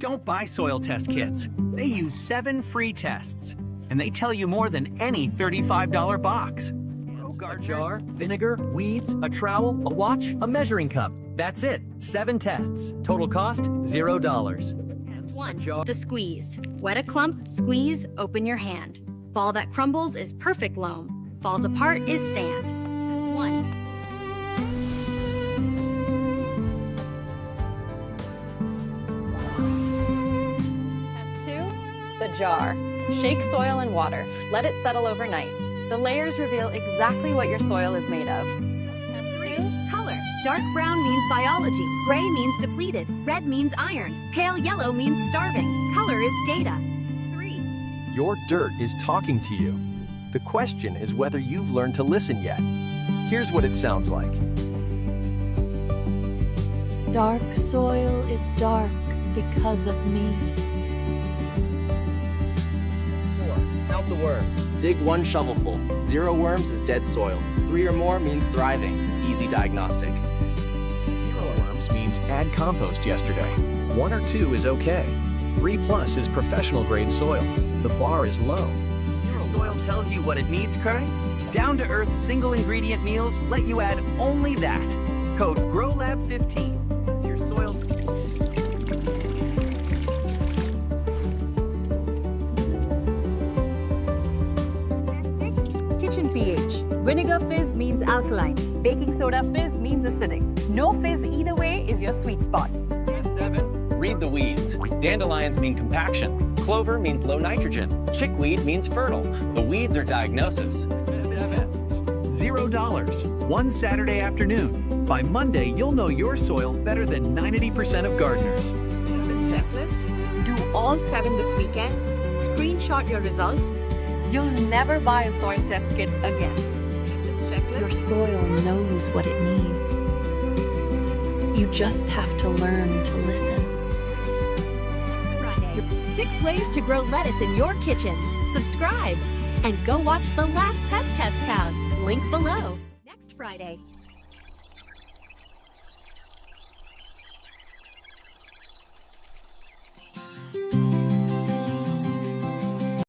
Don't buy soil test kits. They use 7 free tests, and they tell you more than any $35 box. A jar, vinegar, weeds, a trowel, a watch, a measuring cup. That's it. 7 tests. Total cost, $0. Test 1. The squeeze. Wet a clump, squeeze, open your hand. Ball that crumbles is perfect loam. Falls apart is sand. Test 1. Test 2. The jar. Shake soil and water. Let it settle overnight. The layers reveal exactly what your soil is made of. Test 2. Color. Dark brown means biology. Gray means depleted. Red means iron. Pale yellow means starving. Color is data. Test 3. Your dirt is talking to you. The question is whether you've learned to listen yet. Here's what it sounds like. Dark soil is dark because of me. 4. Count the worms. Dig 1 shovelful. 0 worms is dead soil. 3 or more means thriving. Easy diagnostic. 0 worms means add compost yesterday. 1 or 2 is okay. 3+ is professional grade soil. The bar is low. Your soil tells you what it needs, Cray? Down-to-earth single ingredient meals let you add only that. Code GROWLAB15. It's your soil. Kitchen pH. Vinegar fizz means alkaline. Baking soda fizz means acidic. No fizz either way is your sweet spot. 7. Read the weeds. Dandelions mean compaction. Clover means low nitrogen. Chickweed means fertile. The weeds are diagnosis. 7 tests. $0. 1 Saturday afternoon. By Monday, you'll know your soil better than 90% of gardeners. Checklist. Do all 7 this weekend. Screenshot your results. You'll never buy a soil test kit again. Your soil knows what it needs. You just have to learn to listen. Friday. 6 ways to grow lettuce in your kitchen. Subscribe and go watch the last pest test count. Link below. Next Friday.